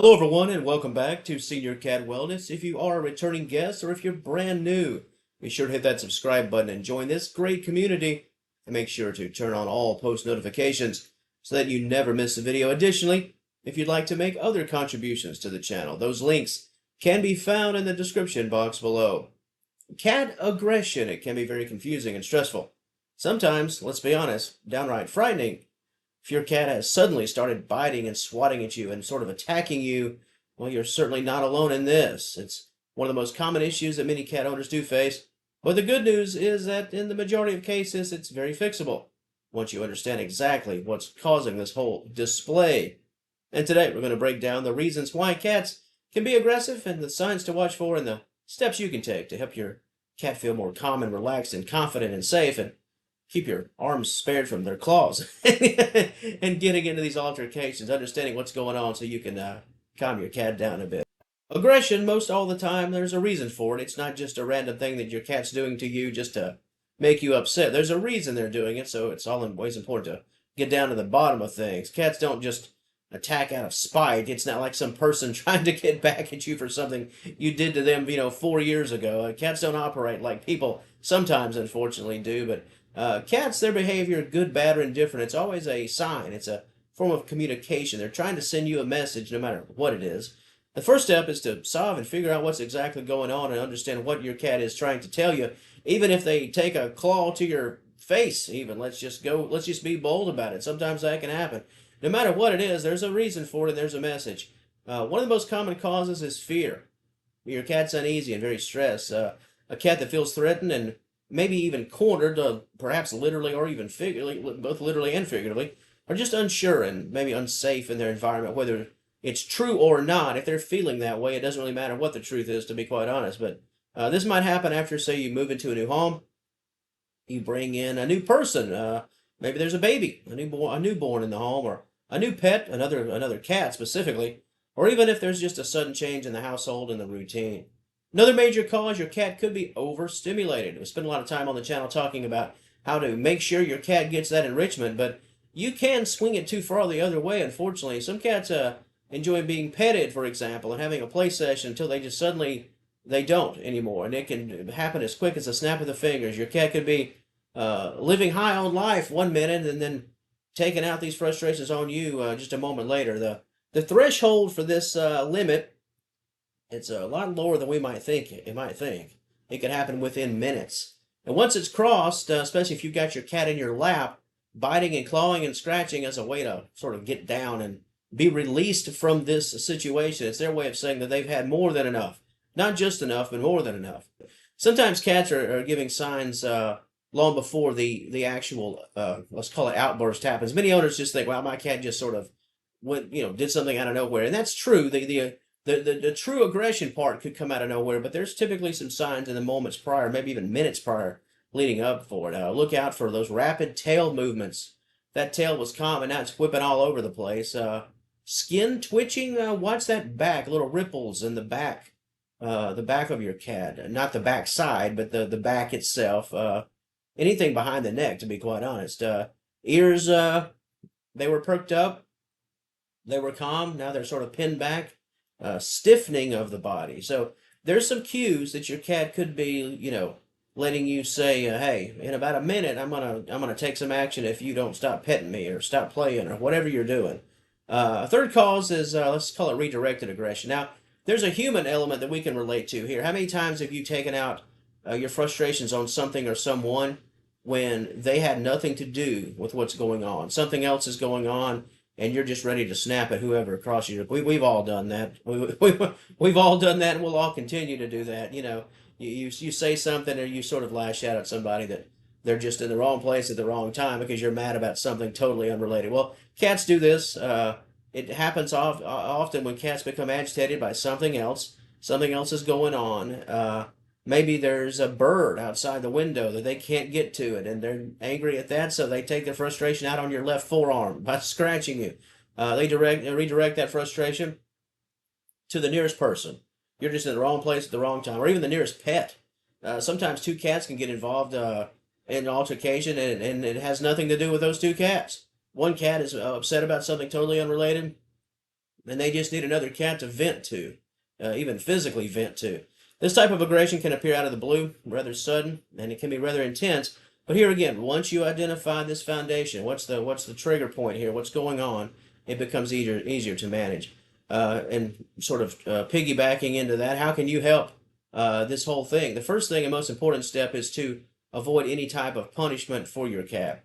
Hello, everyone, and welcome back to Senior Cat Wellness. If you are a returning guest or if you're brand new, be sure to hit that subscribe button and join this great community. And make sure to turn on all post notifications so that you never miss a video. Additionally, if you'd like to make other contributions to the channel, those links can be found in the description box below. Cat aggression, it can be very confusing and stressful. Sometimes, let's be honest, downright frightening. If your cat has suddenly started biting and swatting at you and sort of attacking you, well, you're certainly not alone in this. It's one of the most common issues that many cat owners do face. But the good news is that in the majority of cases, it's very fixable once you understand exactly what's causing this whole display. And today, we're going to break down the reasons why cats can be aggressive and the signs to watch for and the steps you can take to help your cat feel more calm and relaxed and confident and safe and keep your arms spared from their claws and getting into these altercations, understanding what's going on so you can calm your cat down a bit. Aggression, most all the time, there's a reason for it. It's not just a random thing that your cat's doing to you just to make you upset. There's a reason they're doing it, so it's always important to get down to the bottom of things. Cats don't just attack out of spite. It's not like some person trying to get back at you for something you did to them, 4 years ago. Cats don't operate like people sometimes, unfortunately, do, but cats, their behavior, good, bad, or indifferent, it's always a sign. It's a form of communication. They're trying to send you a message no matter what it is. The first step is to solve and figure out what's exactly going on and understand what your cat is trying to tell you. Even if they take a claw to your face, even, let's just be bold about it. Sometimes that can happen. No matter what it is, there's a reason for it and there's a message. One of the most common causes is fear. Your cat's uneasy and very stressed. A cat that feels threatened and maybe even cornered, perhaps literally or even figuratively, both literally and figuratively, are just unsure and maybe unsafe in their environment, whether it's true or not. If they're feeling that way, it doesn't really matter what the truth is, to be quite honest. But this might happen after, say, you move into a new home, you bring in a new person, maybe there's a baby, a newborn in the home, or a new pet, another cat specifically, or even if there's just a sudden change in the household and the routine. Another major cause, your cat could be overstimulated. We spend a lot of time on the channel talking about how to make sure your cat gets that enrichment, but you can swing it too far the other way, unfortunately. Some cats enjoy being petted, for example, and having a play session until they just suddenly, they don't anymore. And it can happen as quick as a snap of the fingers. Your cat could be living high on life one minute and then taking out these frustrations on you just a moment later. The threshold for this limit, it's a lot lower than we might think. It can happen within minutes. And once it's crossed, especially if you've got your cat in your lap, biting and clawing and scratching as a way to sort of get down and be released from this situation. It's their way of saying that they've had more than enough. Not just enough, but more than enough. Sometimes cats are giving signs long before the actual, let's call it outburst happens. Many owners just think, well, my cat just sort of went, did something out of nowhere. And that's true. The true aggression part could come out of nowhere, but there's typically some signs in the moments prior, maybe even minutes prior, leading up for it. Look out for those rapid tail movements. That tail was calm, and now it's whipping all over the place. Skin twitching. Watch that back, little ripples in the back of your cat. Not the back side, but the back itself. Anything behind the neck, to be quite honest. Ears, they were perked up. They were calm. Now they're sort of pinned back. Stiffening of the body. So there's some cues that your cat could be, letting you say, hey, in about a minute, I'm gonna take some action if you don't stop petting me or stop playing or whatever you're doing. A third cause is, let's call it redirected aggression. Now, there's a human element that we can relate to here. How many times have you taken out your frustrations on something or someone when they had nothing to do with what's going on? Something else is going on, and you're just ready to snap at whoever across you. We've all done that. We've all done that, and we'll all continue to do that. You say something or you sort of lash out at somebody that they're just in the wrong place at the wrong time because you're mad about something totally unrelated. Well, cats do this. It happens often when cats become agitated by something else. Something else is going on. Maybe there's a bird outside the window that they can't get to it, and they're angry at that, so they take their frustration out on your left forearm by scratching you. They redirect that frustration to the nearest person. You're just in the wrong place at the wrong time, or even the nearest pet. Sometimes two cats can get involved in an altercation, and it has nothing to do with those two cats. One cat is upset about something totally unrelated. and they just need another cat to vent to, even physically vent to. This type of aggression can appear out of the blue, rather sudden, and it can be rather intense. But here again, once you identify this foundation, what's the trigger point here? What's going on? It becomes easier to manage. And sort of piggybacking into that, how can you help this whole thing? The first thing and most important step is to avoid any type of punishment for your cat.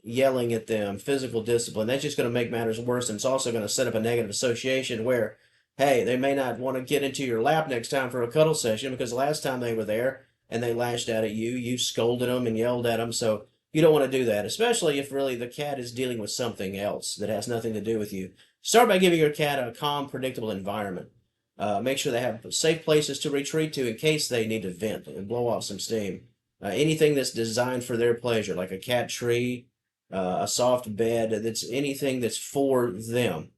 Yelling at them, physical discipline, that's just going to make matters worse, and it's also going to set up a negative association where, hey, they may not want to get into your lap next time for a cuddle session because the last time they were there and they lashed out at you, you scolded them and yelled at them. So you don't want to do that, especially if really the cat is dealing with something else that has nothing to do with you. Start by giving your cat a calm, predictable environment. Make sure they have safe places to retreat to in case they need to vent and blow off some steam. Anything that's designed for their pleasure, like a cat tree, a soft bed, that's anything that's for them.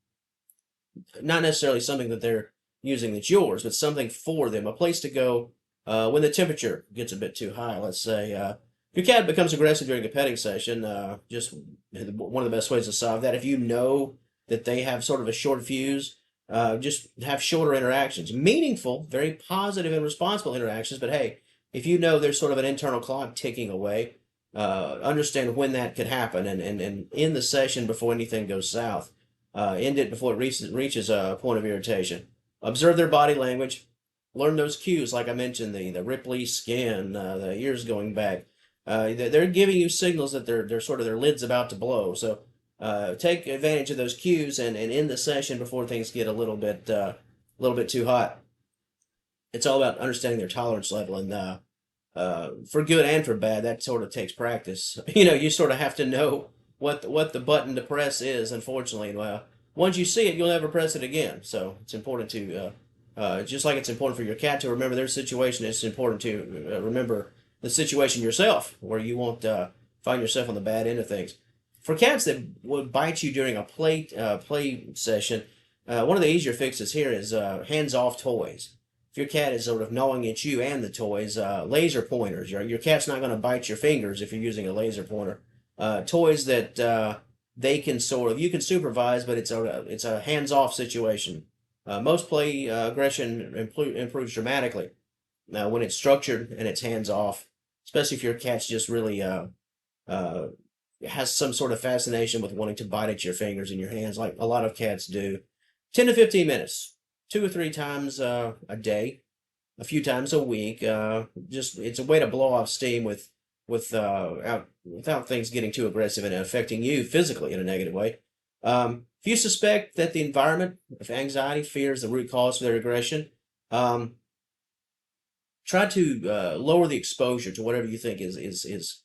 Not necessarily something that they're using that's yours, but something for them, a place to go when the temperature gets a bit too high. Let's say your cat becomes aggressive during a petting session. Just one of the best ways to solve that, if you know that they have sort of a short fuse, just have shorter interactions, meaningful, very positive and responsible interactions. But hey, if you know there's sort of an internal clock ticking away, understand when that could happen, and end the session before anything goes south. End it before it reaches a point of irritation. Observe their body language. Learn those cues, like I mentioned, the Ripley skin, the ears going back. They're giving you signals that they're sort of their lid's about to blow. So take advantage of those cues and end the session before things get a little bit too hot. It's all about understanding their tolerance level, and for good and for bad, that sort of takes practice. You sort of have to know what the button to press is. Unfortunately, well, once you see it, you'll never press it again. So it's important to, just like it's important for your cat to remember their situation, it's important to remember the situation yourself, where you won't find yourself on the bad end of things. For cats that would bite you during a play session, one of the easier fixes here is hands-off toys. If your cat is sort of gnawing at you and the toys, laser pointers. Your cat's not going to bite your fingers if you're using a laser pointer. Toys that they can you can supervise, but it's a hands-off situation. Most play aggression improves dramatically when it's structured and it's hands-off, especially if your cat's just really has some sort of fascination with wanting to bite at your fingers and your hands, like a lot of cats do. 10 to 15 minutes, 2 or 3 times a day, a few times a week. Just it's a way to blow off steam without things getting too aggressive and affecting you physically in a negative way. If you suspect that the environment of anxiety, fear is the root cause for their aggression, try to lower the exposure to whatever you think is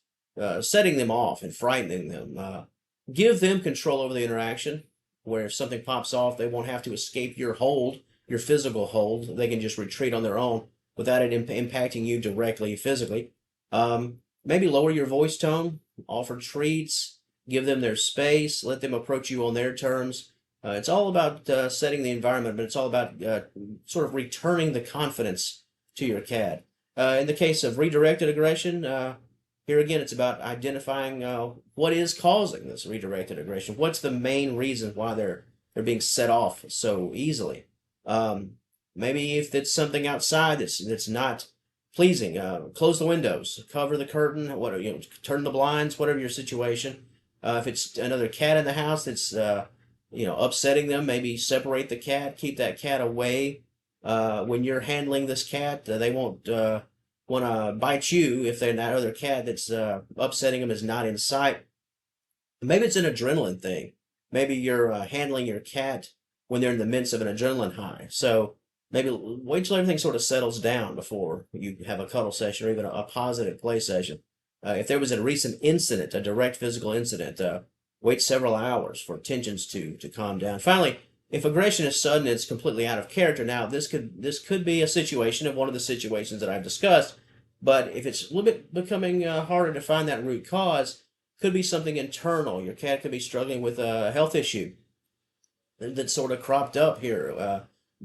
setting them off and frightening them. Give them control over the interaction, where if something pops off, they won't have to escape your hold, your physical hold. They can just retreat on their own without it impacting you directly physically. Maybe lower your voice tone, offer treats, give them their space, let them approach you on their terms. It's all about setting the environment, but it's all about sort of returning the confidence to your cat. In the case of redirected aggression, here again, it's about identifying what is causing this redirected aggression. What's the main reason why they're being set off so easily? Maybe if it's something outside that's not pleasing, close the windows, cover the curtain, turn the blinds, whatever your situation. If it's another cat in the house that's upsetting them, maybe separate the cat, keep that cat away. When you're handling this cat, they won't want to bite you if that other cat that's upsetting them is not in sight. Maybe it's an adrenaline thing. Maybe you're handling your cat when they're in the midst of an adrenaline high. So maybe wait till everything sort of settles down before you have a cuddle session or even a positive play session. If there was a recent incident, a direct physical incident, wait several hours for tensions to calm down. Finally, if aggression is sudden, it's completely out of character. Now, this could be a situation of one of the situations that I've discussed, but if it's a little bit becoming harder to find that root cause, could be something internal. Your cat could be struggling with a health issue that sort of cropped up here,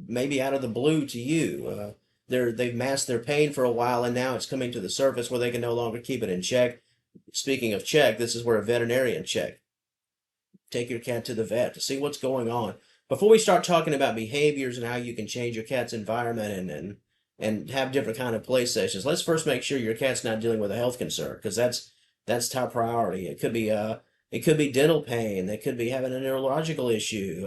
maybe out of the blue to you. They've masked their pain for a while, and now it's coming to the surface where they can no longer keep it in check. Speaking of check, this is where a veterinarian check. Take your cat to the vet to see what's going on. Before we start talking about behaviors and how you can change your cat's environment and have different kind of play sessions, let's first make sure your cat's not dealing with a health concern, because that's top priority. It could be dental pain. They could be having a neurological issue,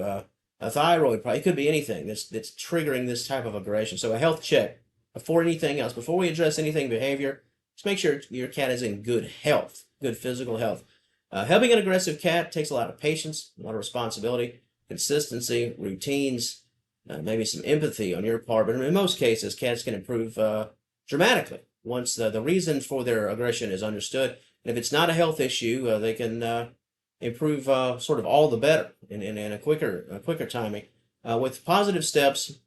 a thyroid problem. It could be anything that's triggering this type of aggression. So a health check before anything else. Before we address anything behavior, just make sure your cat is in good health, good physical health. Helping an aggressive cat takes a lot of patience, a lot of responsibility, consistency, routines, maybe some empathy on your part. But in most cases, cats can improve dramatically once the reason for their aggression is understood. And if it's not a health issue, they can improve sort of all the better in a quicker timing. With positive steps,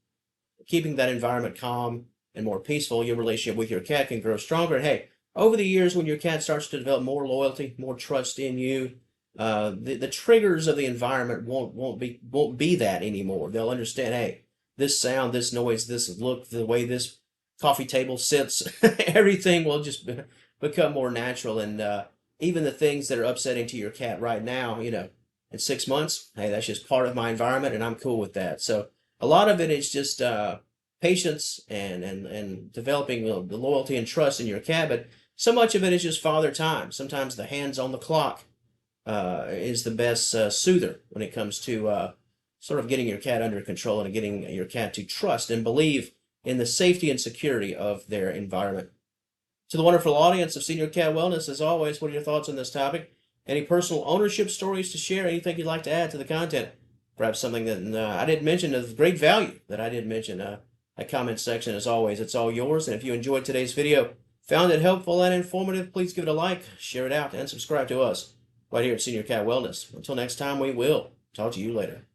keeping that environment calm and more peaceful, your relationship with your cat can grow stronger. And hey, over the years, when your cat starts to develop more loyalty, more trust in you, the triggers of the environment won't be that anymore. They'll understand, hey, this sound, this noise, this look, the way this coffee table sits, everything will just become more natural. And even the things that are upsetting to your cat right now, in 6 months, hey, that's just part of my environment, and I'm cool with that. So a lot of it is just patience and developing the loyalty and trust in your cat, but so much of it is just father time. Sometimes the hands on the clock is the best soother when it comes to sort of getting your cat under control and getting your cat to trust and believe in the safety and security of their environment. To the wonderful audience of Senior Cat Wellness, as always, what are your thoughts on this topic? Any personal ownership stories to share? Anything you'd like to add to the content? Perhaps something that I didn't mention of great value that I didn't mention. A comment section, as always, it's all yours. And if you enjoyed today's video, found it helpful and informative, please give it a like, share it out, and subscribe to us right here at Senior Cat Wellness. Until next time, we will talk to you later.